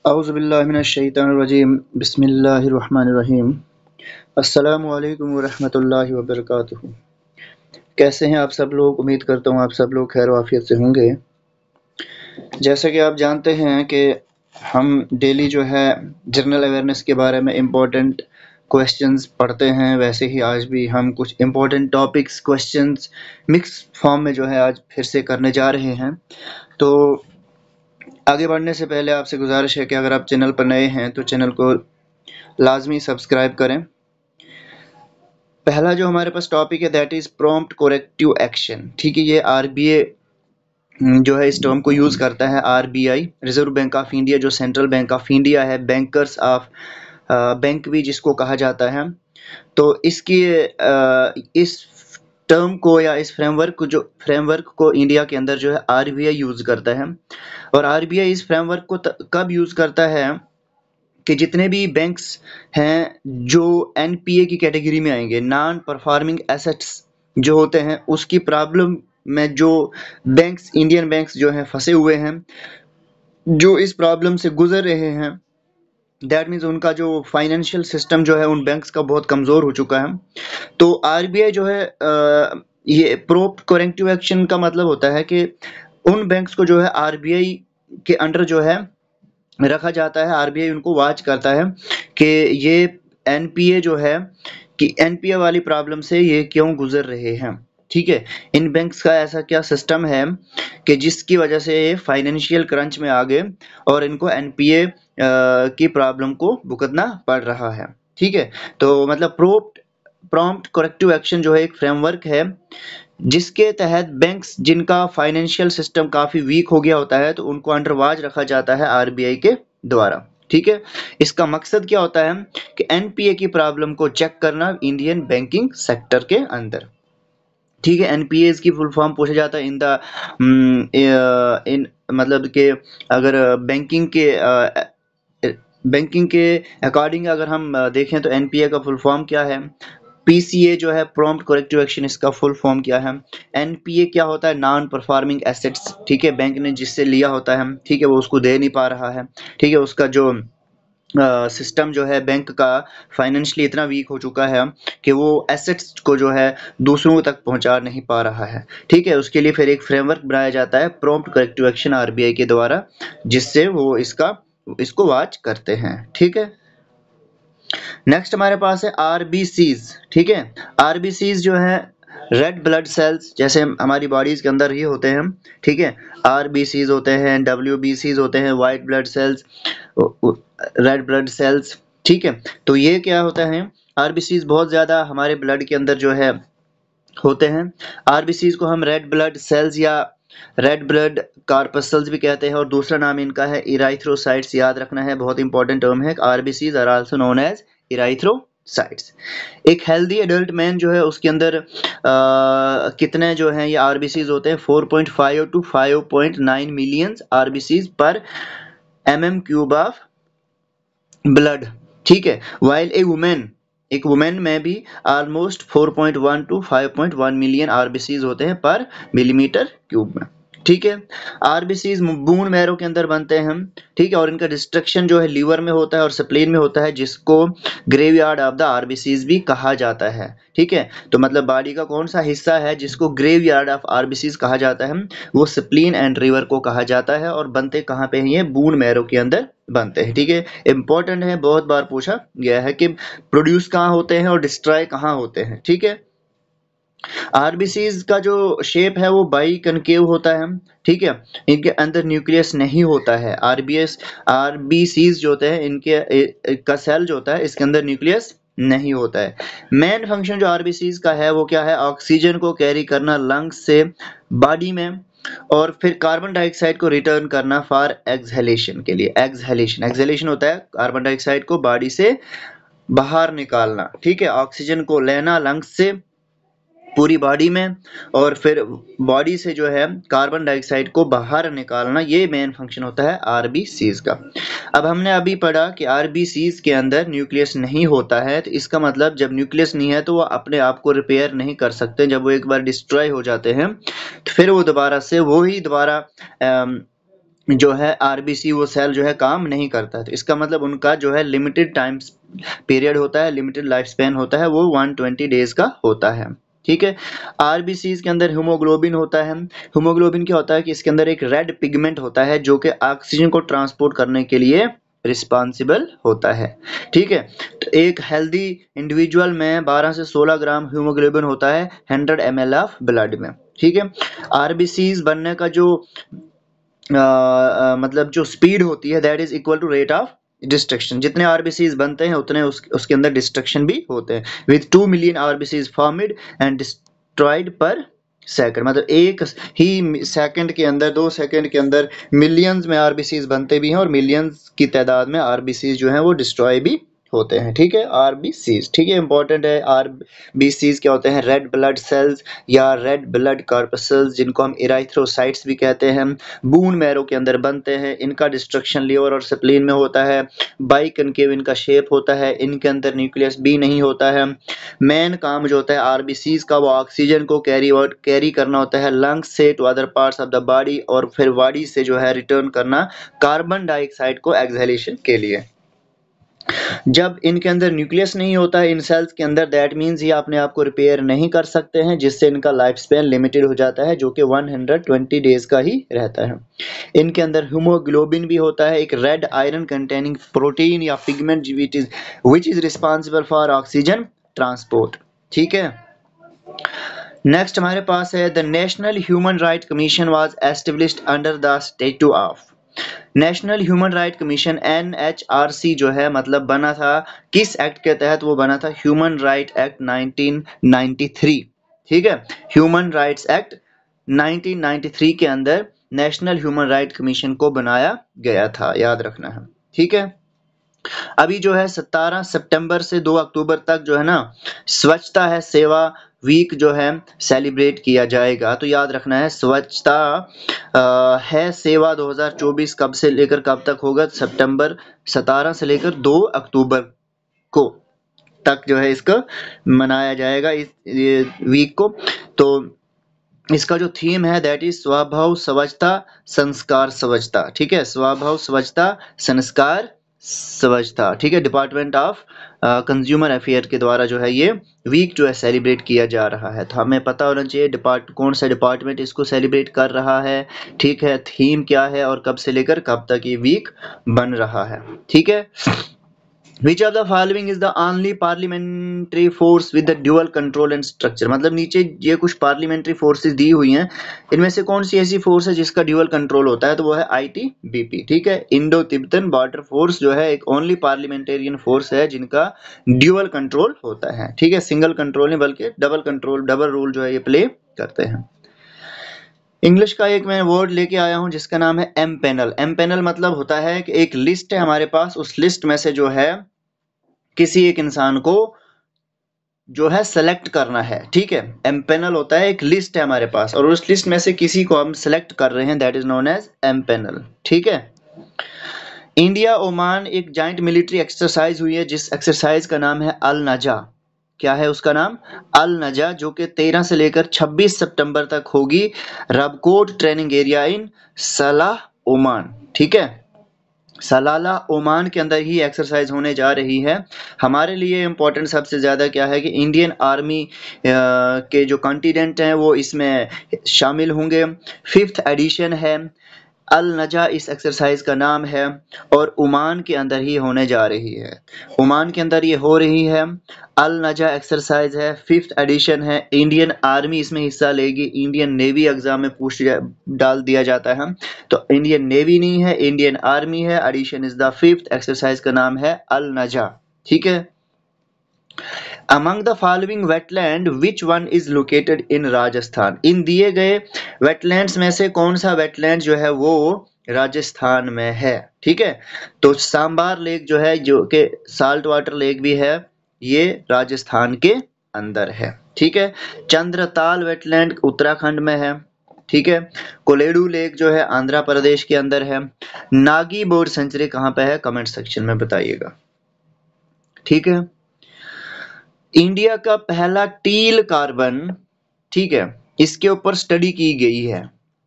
औज़ुबिल्लाहिमिनश्शैतानिर्रजीम बिस्मिल्लाहिर्रहमानिर्रहीम। अस्सलामु अलैकुम वरहमतुल्लाहि वबरकातुहू। कैसे हैं आप सब लोग? उम्मीद करता हूँ आप सब लोग खैर वाफियत से होंगे। जैसा कि आप जानते हैं कि हम डेली जो है जनरल अवेयरनेस के बारे में इम्पोर्टेंट क्वेश्चंस पढ़ते हैं, वैसे ही आज भी हम कुछ important topics questions mix form में जो है आज फिर से करने जा रहे हैं। तो आगे बढ़ने से पहले आपसे गुजारिश है कि अगर आप चैनल पर नए हैं तो चैनल को लाजमी सब्सक्राइब करें। पहला जो हमारे पास टॉपिक है दैट इज प्रॉम्प्ट कोरेक्टिव एक्शन। ठीक है, ये आरबीए जो है इस टर्म को यूज करता है। RBI, reserve bank of India, जो सेंट्रल बैंक ऑफ इंडिया है, बैंकर्स ऑफ बैंक भी जिसको कहा जाता है। तो इसकी इस टर्म को या इस फ्रेमवर्क को इंडिया के अंदर जो है आरबीआई यूज करता है। और आरबीआई इस फ्रेमवर्क को कब यूज करता है कि जितने भी बैंक्स हैं जो एनपीए की कैटेगरी में आएंगे, नॉन परफॉर्मिंग एसेट्स जो होते हैं, उसकी प्रॉब्लम में जो बैंक्स, इंडियन बैंक्स जो हैं फंसे हुए हैं, जो इस प्रॉब्लम से गुजर रहे हैं, दैट मीन्स उनका जो फाइनेंशियल सिस्टम जो है उन बैंक्स का बहुत कमज़ोर हो चुका है। तो आरबीआई जो है ये प्रॉम्प्ट कोरेक्टिव एक्शन का मतलब होता है कि उन बैंक्स को जो है आरबीआई के अंडर जो है रखा जाता है। आरबीआई उनको वॉच करता है कि ये एनपीए जो है कि एनपीए वाली प्रॉब्लम से ये क्यों गुजर रहे हैं। ठीक है, इन बैंक्स का ऐसा क्या सिस्टम है कि जिसकी वजह से ये फाइनेंशियल क्रंच में आ गए और इनको एनपीए की प्रॉब्लम को भुगतना पड़ रहा है। ठीक है, तो मतलब प्रॉम्प्ट कोरेक्टिव एक्शन जो है एक फ्रेमवर्क है जिसके तहत बैंक्स जिनका फाइनेंशियल सिस्टम काफी वीक हो गया होता है तो उनको अंडर वॉच रखा जाता है आरबीआई के द्वारा। ठीक है, इसका मकसद क्या होता है कि एनपीए की प्रॉब्लम को चेक करना इंडियन बैंकिंग सेक्टर के अंदर। ठीक है, एनपीए की फुल फॉर्म पूछा जाता है इन मतलब के अगर बैंकिंग के अकॉर्डिंग अगर हम देखें तो एनपीए का फुल फॉर्म क्या है। पीसीए जो है प्रॉम्प्ट कोरेक्टिव एक्शन, इसका फुल फॉर्म क्या है। एनपीए क्या होता है, नॉन परफॉर्मिंग एसेट्स। ठीक है, बैंक ने जिससे लिया होता है, ठीक है, वो उसको दे नहीं पा रहा है। ठीक है, उसका जो सिस्टम जो है बैंक का फाइनेंशियली इतना वीक हो चुका है कि वो एसेट्स को जो है दूसरों तक पहुंचा नहीं पा रहा है। ठीक है, उसके लिए फिर एक फ्रेमवर्क बनाया जाता है प्रॉम्प्ट करेक्टिव एक्शन आरबीआई के द्वारा, जिससे वो इसको वॉच करते हैं। ठीक है, नेक्स्ट हमारे पास है आरबीसीज। ठीक है, आरबीसीज जो है रेड ब्लड सेल्स, जैसे हमारी बॉडीज के अंदर ही होते हैं। ठीक है, आरबीसीज होते हैं, डब्ल्यूबीसीज होते हैं, white blood cells, red blood cells. ठीक है, तो ये क्या होता है, आरबीसीज बहुत ज्यादा हमारे ब्लड के अंदर जो है होते हैं। आरबीसीज को हम रेड ब्लड सेल्स या रेड ब्लड कार्पसल्स भी कहते हैं, और दूसरा नाम इनका है इराइथ्रोसाइट्स। याद रखना है, बहुत इंपॉर्टेंट टर्म है। RBCs are also known as erythrocytes. एक हेल्दी एडल्ट मैन जो है उसके अंदर कितने जो हैं ये आरबीसीज होते हैं, 4.5 टू 5.9 मिलियन आरबीसीज पर एमएम क्यूब ऑफ ब्लड। ठीक है, वाइल एक वुमेन में भी ऑलमोस्ट 4.1 टू 5.1 मिलियन आरबीसीज होते हैं पर मिलीमीटर क्यूब में। ठीक है, आरबीसीज बोन मैरो के अंदर बनते हैं। ठीक है, और इनका डिस्ट्रक्शन जो है लीवर में होता है और स्प्लीन में होता है, जिसको ग्रेवयार्ड ऑफ द आरबीसीज भी कहा जाता है। ठीक है, तो मतलब बॉडी का कौन सा हिस्सा है जिसको ग्रेवयार्ड ऑफ आरबीसीज कहा जाता है, वो स्प्लीन एंड लीवर को कहा जाता है। और बनते कहाँ पे हैं ये, बोन मैरो के अंदर बनते हैं। ठीक है, इंपॉर्टेंट है, बहुत बार पूछा गया है कि प्रोड्यूस कहाँ होते हैं और डिस्ट्रॉय कहाँ होते हैं। ठीक है, आरबीसीज का जो शेप है वो बाई कनकेव होता है। ठीक है, इनके अंदर न्यूक्लियस नहीं होता है। आरबीसीज जो होते हैं इनके का सेल जो होता है इसके अंदर न्यूक्लियस नहीं होता है। मेन फंक्शन जो आरबीसीज का है वो क्या है, ऑक्सीजन को कैरी करना लंग्स से बॉडी में, और फिर कार्बन डाइऑक्साइड को रिटर्न करना फॉर एक्सहेलेशन के लिए। एक्सहेलेशन होता है कार्बन डाइऑक्साइड को बॉडी से बाहर निकालना। ठीक है, ऑक्सीजन को लेना लंग्स से पूरी बॉडी में, और फिर बॉडी से जो है कार्बन डाइऑक्साइड को बाहर निकालना, ये मेन फंक्शन होता है आरबीसीज का। अब हमने अभी पढ़ा कि आरबीसीज के अंदर न्यूक्लियस नहीं होता है, तो इसका मतलब जब न्यूक्लियस नहीं है तो वो अपने आप को रिपेयर नहीं कर सकते। जब वो एक बार डिस्ट्रॉय हो जाते हैं तो फिर वो दोबारा जो है आरबीसी वो सेल जो है काम नहीं करता, तो इसका मतलब उनका जो है लिमिटेड टाइम पीरियड होता है, लिमिटेड लाइफ स्पैन होता है, वो 120 डेज का होता है। ठीक है। आरबीसीज के अंदर हीमोग्लोबिन होता है। हीमोग्लोबिन क्या होता है कि इसके अंदर एक रेड पिगमेंट होता है जो कि ऑक्सीजन को ट्रांसपोर्ट करने के लिए रिस्पॉन्सिबल होता है। ठीक है। तो एक हेल्दी इंडिविजुअल में 12 से 16 ग्राम हीमोग्लोबिन होता है 100 ml ऑफ ब्लड में। ठीक है। आरबीसीज बनने का जो मतलब जो स्पीड होती है that is equal to rate of destruction. जितने आरबीसीज बनते हैं उतने उसके अंदर डिस्ट्रक्शन भी होते हैं। With 2 million RBCs formed and destroyed per second, मतलब एक ही सेकंड के अंदर, 2 सेकंड के अंदर मिलियंस में आरबीसीज बनते भी हैं और मिलियंस की तादाद में आरबीसीज जो हैं वो डिस्ट्रॉय भी होते हैं। ठीक है। आरबीसीज, ठीक है, इंपॉर्टेंट है। आरबीसीज क्या होते हैं? रेड ब्लड सेल्स या रेड ब्लड कॉर्पसल्स, जिनको हम इराइथ्रोसाइट्स भी कहते हैं, बून मैरो के अंदर बनते हैं। इनका डिस्ट्रक्शन लिवर और स्प्लीन में होता है। बाई कनकेव इनका शेप होता है। इनके अंदर न्यूक्लियस भी नहीं होता है। मेन काम जो होता है आरबीसीज का वो ऑक्सीजन को कैरी करना होता है लंग्स से to other parts of the body, और फिर बॉडी से जो है रिटर्न करना कार्बन डाइऑक्साइड को एक्सहेलेशन के लिए। जब इनके अंदर न्यूक्लियस नहीं होता है इन सेल्स के अंदर, दैट मीन्स ये अपने आप को रिपेयर नहीं कर सकते हैं, जिससे इनका लाइफ स्पैन लिमिटेड हो जाता है, जो कि 120 डेज का ही रहता है। इनके अंदर हीमोग्लोबिन भी होता है, एक रेड आयरन कंटेनिंग प्रोटीन या pigment which is responsible for oxygen transport. ठीक है। नेक्स्ट हमारे पास है the national human right commission was established under the statute of. National human right commission NHRC जो है मतलब बना था किस एक्ट के तहत? वो बना था ह्यूमन राइट एक्ट 1993। ठीक है। ह्यूमन राइट्स एक्ट 1993 के अंदर नेशनल ह्यूमन राइट कमीशन को बनाया गया था, याद रखना है। ठीक है। अभी जो है 17 सितंबर से 2 अक्टूबर तक जो है ना स्वच्छता है सेवा वीक जो है सेलिब्रेट किया जाएगा। तो याद रखना है स्वच्छता है सेवा 2024 कब से लेकर कब तक होगा? सितंबर 17 से लेकर 2 अक्टूबर को तक जो है इसका मनाया जाएगा, इस ये वीक को। तो इसका जो थीम है दैट इज स्वभाव स्वच्छता संस्कार स्वच्छता। ठीक है। स्वभाव स्वच्छता संस्कार स्वच्छता। ठीक है। डिपार्टमेंट ऑफ कंज्यूमर अफेयर के द्वारा जो है ये वीक जो है सेलिब्रेट किया जा रहा है। तो हमें पता होना चाहिए कौन सा डिपार्टमेंट इसको सेलिब्रेट कर रहा है। ठीक है। थीम क्या है और कब से लेकर कब तक ये वीक बन रहा है। ठीक है। Which of the following is the only parliamentary force with the dual control and structure? मतलब नीचे ये कुछ पार्लियामेंट्री फोर्सेस दी हुई हैं, इनमें से कौन सी ऐसी फोर्स है जिसका ड्यूअल कंट्रोल होता है? तो वो है आईटीबीपी। ठीक है। इंडो तिब्बतन बॉर्डर फोर्स जो है एक ओनली पार्लियामेंटेरियन फोर्स है जिनका ड्यूअल कंट्रोल होता है। ठीक है। सिंगल कंट्रोल नहीं बल्कि डबल कंट्रोल, डबल रूल जो है ये प्ले करते हैं। इंग्लिश का एक मैं वर्ड लेके आया हूं जिसका नाम है एम पैनल। एम पैनल मतलब होता है कि एक लिस्ट है हमारे पास, उस लिस्ट में से जो है किसी एक इंसान को जो है सेलेक्ट करना है। ठीक है। एम पैनल होता है एक लिस्ट है हमारे पास और उस लिस्ट में से किसी को हम सेलेक्ट कर रहे हैं, that is known as M panel. ठीक है। इंडिया ओमान एक जॉइंट मिलिट्री एक्सरसाइज हुई है जिस एक्सरसाइज का नाम है अल नजा। क्या है उसका नाम? अल नजा, जो कि 13 से लेकर 26 सितंबर तक होगी रबकोट ट्रेनिंग एरिया इन सलाह ओमान। ठीक है। सलाला ओमान के अंदर ही एक्सरसाइज होने जा रही है। हमारे लिए इम्पोर्टेंट सबसे ज़्यादा क्या है कि इंडियन आर्मी के जो कंटिजेंट हैं वो इसमें शामिल होंगे। 5th एडिशन है। अल नजा इस एक्सरसाइज का नाम है और ओमान के अंदर ही होने जा रही है। ओमान के अंदर ये हो रही है। अल नजा एक्सरसाइज है, 5th एडिशन है। इंडियन आर्मी इसमें हिस्सा लेगी। इंडियन नेवी एग्जाम में डाल दिया जाता है, तो इंडियन नेवी नहीं है, इंडियन आर्मी है। Edition is the 5th। Exercise का नाम है अल नजा। ठीक है। Among the following wetland, which one is located in Rajasthan? इन दिए गए वेटलैंड्स में से कौन सा वेटलैंड जो है वो राजस्थान में है? ठीक है। तो सांबार लेक जो है, जो कि साल्ट वाटर लेक भी है, ये राजस्थान के अंदर है। ठीक है। चंद्रताल वेटलैंड उत्तराखंड में है। ठीक है। कोलेडू लेक जो है आंध्र प्रदेश के अंदर है। नागी बर्ड सेंचुरी कहाँ पे है? कमेंट सेक्शन में बताइएगा। ठीक है। इंडिया का पहला टील कार्बन, ठीक है, इसके ऊपर स्टडी की गई है।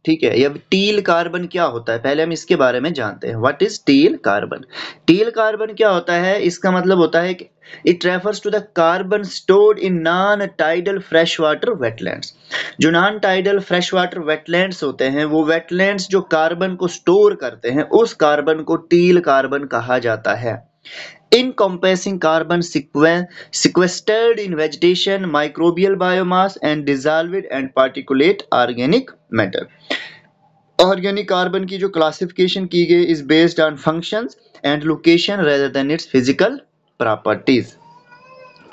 ठीक है। अब टील कार्बन क्या होता है, पहले हम इसके बारे में जानते हैं। What is teal carbon? Teal carbon क्या होता है, इसका मतलब होता है कि it refers to the carbon stored in non tidal fresh water wetlands. जो non tidal fresh water wetlands होते हैं, वो वेटलैंड्स जो कार्बन को स्टोर करते हैं, उस कार्बन को टील कार्बन कहा जाता है। Encompassing carbon sequestered in vegetation, microbial biomass, and dissolved and particulate organic matter. Organic carbon की जो क्लासिफिकेशन की गई is based on functions and location rather than it's physical properties.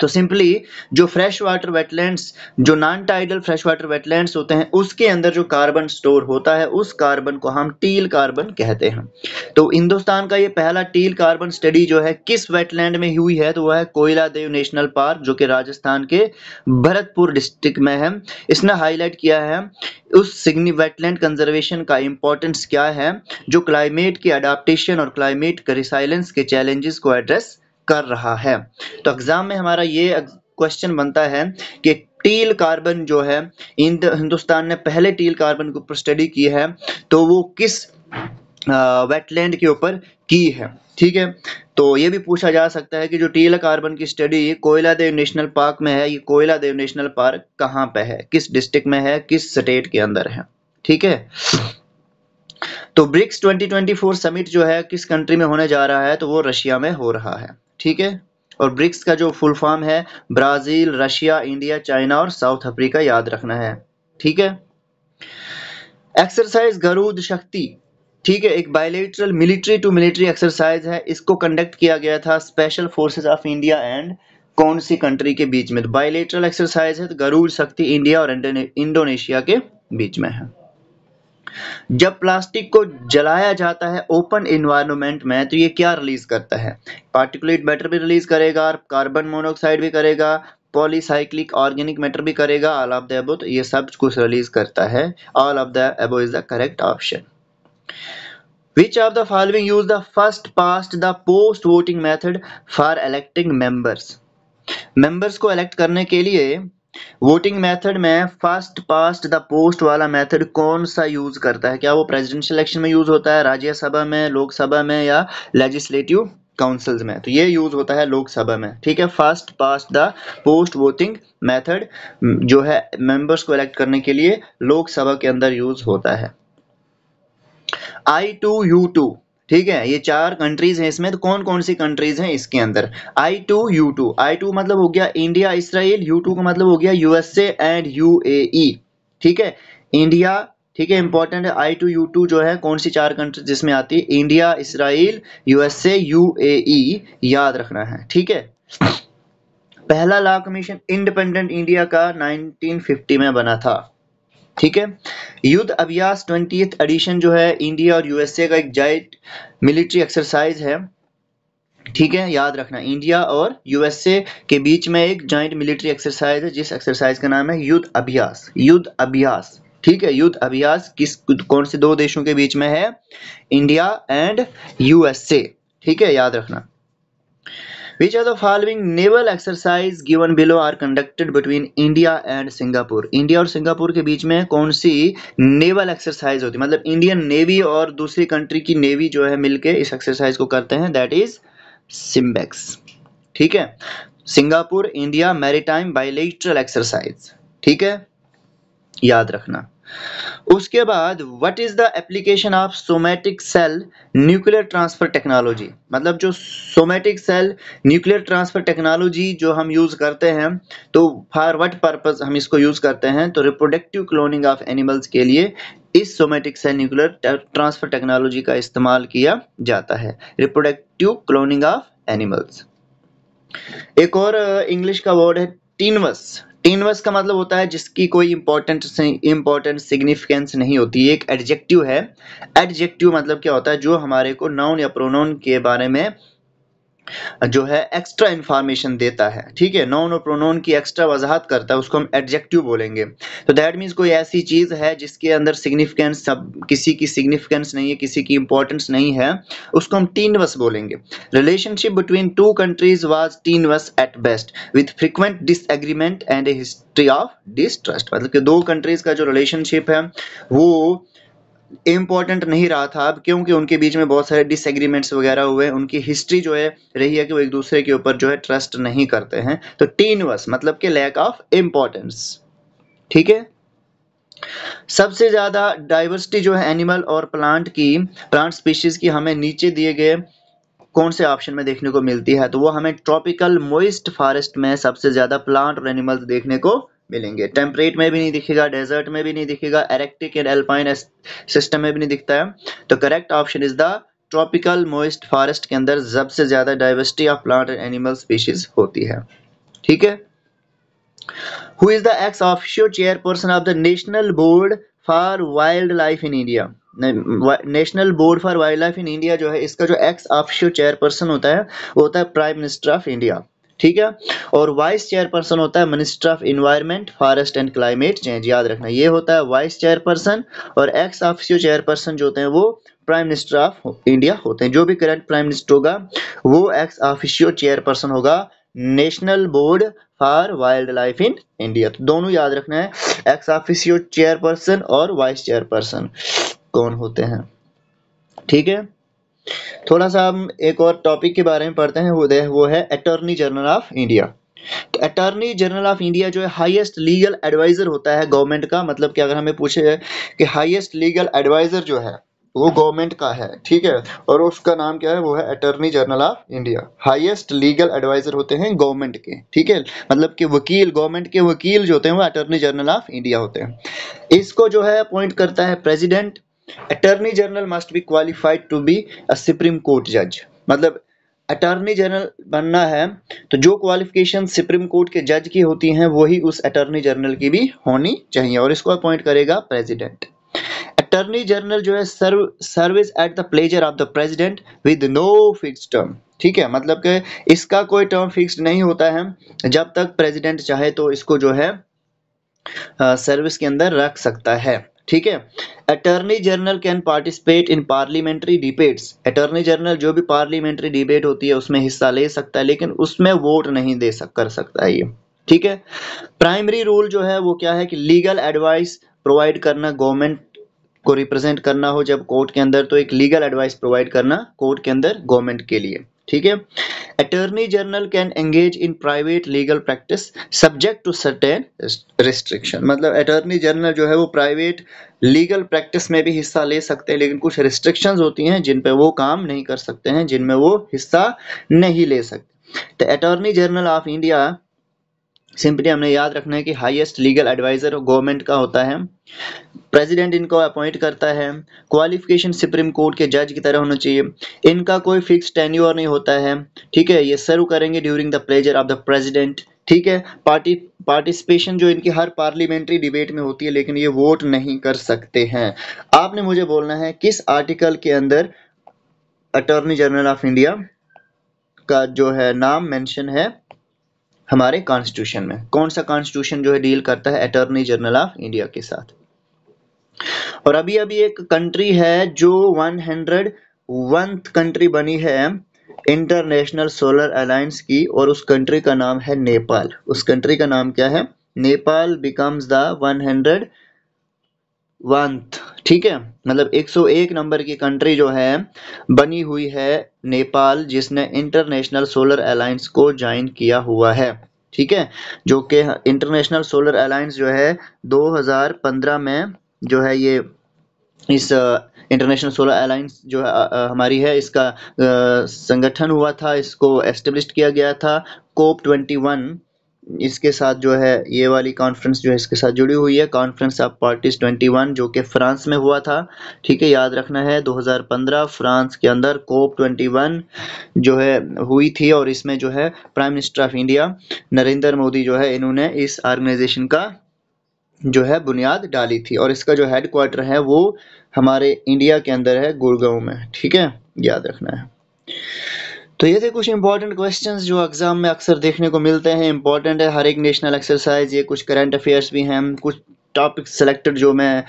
तो सिंपली जो फ्रेश वाटर वेटलैंड्स, जो non tidal fresh water wetlands होते हैं, उसके अंदर जो कार्बन स्टोर होता है, उस कार्बन को हम टील कार्बन कहते हैं। तो हिंदुस्तान का ये पहला टील कार्बन स्टडी जो है किस वेटलैंड में हुई है, तो वह है कोयला देव नेशनल पार्क, जो कि राजस्थान के भरतपुर डिस्ट्रिक्ट में है। इसने हाईलाइट किया है उस वेटलैंड कंजर्वेशन का इंपॉर्टेंस क्या है, जो क्लाइमेट की अडाप्टेशन और क्लाइमेट के रिसाइलेंस के चैलेंजेस को एड्रेस कर रहा है। तो एग्जाम में हमारा ये क्वेश्चन बनता है कि टील कार्बन जो है, हिंदुस्तान ने पहले टील कार्बन के ऊपर स्टडी की है, तो वो किस वेटलैंड के ऊपर की है। ठीक है, तो ये भी पूछा जा सकता है कि जो टील कार्बन की स्टडी कोयला देव नेशनल पार्क में है, ये कोयला देव नेशनल पार्क कहाँ पे है, किस डिस्ट्रिक्ट में है, किस स्टेट के अंदर है। ठीक है, तो ब्रिक्स 2024 समिट जो है किस कंट्री में होने जा रहा है, तो वो रशिया में हो रहा है। ठीक है, और ब्रिक्स का जो फुल फॉर्म है ब्राजील, रशिया, इंडिया, चाइना और साउथ अफ्रीका, याद रखना है। ठीक है, एक्सरसाइज गरुड़ शक्ति, ठीक है, एक bilateral military to military exercise है। इसको कंडक्ट किया गया था special forces of India and कौन सी कंट्री के बीच में? तो बायलैटरल एक्सरसाइज है, तो गरुड़ शक्ति इंडिया और इंडोनेशिया के बीच में है। जब प्लास्टिक को जलाया जाता है ओपन एनवायरनमेंट में, तो ये क्या रिलीज करता है? पार्टिकुलेट मैटर भी रिलीज करेगा, कार्बन मोनोऑक्साइड भी करेगा, पॉलीसाइक्लिक ऑर्गेनिक मैटर भी करेगा, ऑल ऑफ द अबव। तो ये सब कुछ रिलीज करता है। All of the above is the correct option. Which of the following use the first past the post voting method for electing members? Members को elect करने के लिए वोटिंग मेथड में फर्स्ट पास्ट द पोस्ट वाला method कौन सा use करता है? क्या वो प्रेसिडेंशियल इलेक्शन में यूज होता है, राज्यसभा में, लोकसभा में, या लेजिस्लेटिव काउंसिल्स में? तो ये यूज होता है लोकसभा में। ठीक है, first past the post voting method जो है मेंबर्स को इलेक्ट करने के लिए लोकसभा के अंदर यूज होता है। I2U2, ठीक है, ये 4 कंट्रीज हैं इसमें, तो कौन कौन सी कंट्रीज हैं इसके अंदर? I2U2, I2 मतलब हो गया इंडिया इसराइल, U2 का मतलब हो गया USA एंड UAE। ठीक है, इंडिया, ठीक है, इंपॉर्टेंट है। I2U2 जो है कौन सी 4 कंट्री जिसमें आती है? इंडिया, इसराइल, USA, UAE, याद रखना है। ठीक है, पहला लॉ कमीशन इंडिपेंडेंट इंडिया का 1950 में बना था। ठीक है, युद्ध अभ्यास 20th एडिशन जो है इंडिया और यूएसए का एक जॉइंट मिलिट्री एक्सरसाइज है। ठीक है, याद रखना, इंडिया और यूएसए के बीच में एक जॉइंट मिलिट्री एक्सरसाइज है, जिस एक्सरसाइज का नाम है युद्ध अभ्यास। युद्ध अभ्यास, ठीक है, युद्ध अभ्यास कौन से 2 देशों के बीच में है? India and USA. ठीक है, याद रखना। Which of the following naval exercise given below are conducted between India and Singapore? India और सिंगापुर के बीच में कौन सी नेवल एक्सरसाइज होती है? मतलब इंडियन नेवी और दूसरी कंट्री की नेवी जो है मिलके इस एक्सरसाइज को करते हैं, दैट इज सिम्बेक्स। ठीक है, Singapore India maritime bilateral exercise. ठीक है, याद रखना। उसके बाद what is the application of somatic cell nuclear transfer technology? मतलब जो somatic cell nuclear transfer technology जो हम यूज करते हैं, तो फॉर व्हाट पर्पस हम इसको यूज करते हैं? तो रिप्रोडक्टिव क्लोनिंग ऑफ एनिमल्स के लिए इस somatic cell nuclear transfer technology का इस्तेमाल किया जाता है। Reproductive cloning of animals. एक और इंग्लिश का वर्ड है टिनवस। टिनवस का मतलब होता है जिसकी कोई इंपॉर्टेंट सिग्निफिकेंस नहीं होती, एक एडजेक्टिव है। एडजेक्टिव मतलब क्या होता है? जो हमारे को नाउन या प्रोनाउन के बारे में जो है एक्स्ट्रा इंफॉर्मेशन देता है, ठीक है, नाउन और प्रोनाउन की एक्स्ट्रा वजाहत करता है, उसको हम एडजेक्टिव बोलेंगे। तो दैट मीन्स कोई ऐसी चीज है जिसके अंदर सिग्निफिकेंस, सब किसी की सिग्निफिकेंस नहीं है, किसी की इंपॉर्टेंस नहीं है, उसको हम टीनवस बोलेंगे। Relationship between two countries was tenuous at best with frequent disagreement and a history of distrust. मतलब कि दो कंट्रीज का जो रिलेशनशिप है वो इम्पोर्टेंट नहीं रहा था अब, क्योंकि उनके बीच में बहुत सारे डिसएग्रीमेंट्स वगैरह हुए, उनकी हिस्ट्री जो है रही है कि वो एक दूसरे के ऊपर जो है ट्रस्ट नहीं करते हैं। तो टीनवस मतलब कि लैक ऑफ इम्पोर्टेंस, ठीक है। सबसे ज्यादा डाइवर्सिटी जो है एनिमल और प्लांट स्पीशीज की हमें नीचे दिए गए कौन से ऑप्शन में देखने को मिलती है, तो वो हमें ट्रॉपिकल मोइस्ट फॉरेस्ट में सबसे ज्यादा प्लांट और एनिमल्स देखने को मिलेंगे। टेम्परेट में भी नहीं दिखेगा, डेजर्ट में भी नहीं दिखेगा, एरेक्टिक एंड एल्पाइन सिस्टम में भी नहीं दिखता है। तो correct option is the tropical moist forest के अंदर सबसे ज्यादा diversity of plant and animal species होती है, ठीक है। Who is the ex-officio chairperson of the National Board for Wildlife in India? National board for wild life in India जो है, इसका जो एक्स ऑफिशियो चेयरपर्सन होता है वो होता है प्राइम मिनिस्टर ऑफ इंडिया, ठीक है। और वाइस चेयरपर्सन होता है minister of environment, forest and climate change. याद रखना ये होता है वाइस चेयरपर्सन, और एक्स ऑफिशियो चेयरपर्सन जो होते हैं वो प्राइम मिनिस्टर ऑफ इंडिया होते हैं। जो भी करंट प्राइम मिनिस्टर होगा वो एक्स ऑफिशियो चेयरपर्सन होगा national board for wild life in India. तो दोनों याद रखना है, एक्स ऑफिशियो चेयरपर्सन और वाइस चेयरपर्सन कौन होते हैं, ठीक है। थोड़ा सा हम एक और टॉपिक के बारे में पढ़ते हैं, वो है अटॉर्नी जनरल ऑफ इंडिया। तो अटॉर्नी जनरल ऑफ इंडिया जो है हाईएस्ट लीगल एडवाइजर होता है गवर्नमेंट का। मतलब कि अगर हमें पूछे कि हाईएस्ट लीगल एडवाइजर जो है वो गवर्नमेंट का है, ठीक है, और उसका नाम क्या है, वो है attorney general of India. Highest legal adviser होते हैं गवर्नमेंट के, ठीक है, मतलब कि वकील, गवर्नमेंट के वकील जो होते हैं वो अटॉर्नी जनरल ऑफ इंडिया होते हैं। इसको जो है अपॉइंट करता है president. Attorney general must be qualified to be a supreme court जज। मतलब अटॉर्नी जनरल बनना है तो जो क्वालिफिकेशन सुप्रीम कोर्ट के जज की होती हैं वही उस अटॉर्नी जनरल की भी होनी चाहिए, और इसको अपॉइंट करेगा प्रेसिडेंट। अटॉर्नी जनरल जो है service at the pleasure of the president with no fixed term, ठीक है। मतलब कि इसका कोई टर्म फिक्स्ड नहीं होता है, जब तक प्रेसिडेंट चाहे तो इसको जो है सर्विस के अंदर रख सकता है, ठीक है। Attorney general can participate in parliamentary debates. Attorney general जो भी पार्लियामेंट्री डिबेट होती है उसमें हिस्सा ले सकता है, लेकिन उसमें वोट नहीं कर सकता है ये, ठीक है। प्राइमरी रूल जो है वो क्या है कि लीगल एडवाइस प्रोवाइड करना, गवर्नमेंट को रिप्रेजेंट करना हो जब कोर्ट के अंदर, तो एक लीगल एडवाइस प्रोवाइड करना कोर्ट के अंदर गवर्नमेंट के लिए, ठीक है। Attorney general can engage in private legal practice subject to certain restriction. मतलब अटॉर्नी जनरल जो है वो प्राइवेट लीगल प्रैक्टिस में भी हिस्सा ले सकते हैं, लेकिन कुछ रिस्ट्रिक्शंस होती हैं जिन पे वो काम नहीं कर सकते हैं, जिनमें वो हिस्सा नहीं ले सकते। तो attorney general of India simply हमने याद रखना है कि हाईएस्ट लीगल एडवाइजर गवर्नमेंट का होता है, प्रेसिडेंट इनको अपॉइंट करता है, क्वालिफिकेशन सुप्रीम कोर्ट के जज की तरह होना चाहिए, इनका कोई फिक्स टेन्योर नहीं होता है, ठीक है, ये सर्व करेंगे during the pleasure of the president, ठीक है। पार्टिसिपेशन जो इनकी हर पार्लियामेंट्री डिबेट में होती है, लेकिन ये वोट नहीं कर सकते हैं। आपने मुझे बोलना है किस आर्टिकल के अंदर अटॉर्नी जनरल ऑफ इंडिया का जो है नाम मेंशन है हमारे कॉन्स्टिट्यूशन में, कौन सा कॉन्स्टिट्यूशन जो है डील करता है अटॉर्नी जनरल ऑफ इंडिया के साथ। और अभी अभी एक कंट्री है जो 101th कंट्री बनी है इंटरनेशनल सोलर अलायंस की, और उस कंट्री का नाम है नेपाल। उस कंट्री का नाम क्या है, नेपाल बिकम्स द 101th, ठीक है। मतलब 101 नंबर की कंट्री जो है बनी हुई है नेपाल, जिसने इंटरनेशनल सोलर अलायंस को ज्वाइन किया हुआ है, ठीक है। जो कि इंटरनेशनल सोलर अलायंस जो है 2015 में जो है ये इस इंटरनेशनल सोलर अलायंस जो हमारी है, इसका संगठन हुआ था, इसको एस्टेब्लिश किया गया था। COP21 इसके साथ जो है, ये वाली कॉन्फ्रेंस जो है इसके साथ जुड़ी हुई है, कॉन्फ्रेंस ऑफ पार्टीज 21 जो कि फ्रांस में हुआ था, ठीक है। याद रखना है 2015 फ्रांस के अंदर COP21 जो है हुई थी, और इसमें जो है prime minister of India Narendra Modi जो है इन्होंने इस ऑर्गेनाइजेशन का जो है बुनियाद डाली थी, और इसका जो हेडक्वार्टर है वो हमारे इंडिया के अंदर है, गुड़गांव में, ठीक है, याद रखना है। तो ये थे कुछ इंपॉर्टेंट क्वेश्चंस जो एग्जाम में अक्सर देखने को मिलते हैं। इंपॉर्टेंट है हर एक नेशनल एक्सरसाइज, ये कुछ करंट अफेयर्स भी हैं, कुछ टॉपिक सेलेक्टेड जो मैं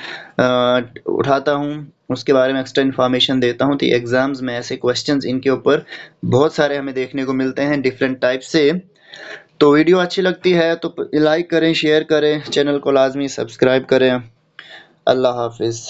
उठाता हूँ उसके बारे में एक्स्ट्रा इन्फॉर्मेशन देता हूँ। तो एग्जाम्स में ऐसे क्वेश्चंस इनके ऊपर बहुत सारे हमें देखने को मिलते हैं डिफरेंट टाइप से। तो वीडियो अच्छी लगती है तो लाइक करें, शेयर करें, चैनल को लाजमी सब्सक्राइब करें। अल्लाह हाफिज़।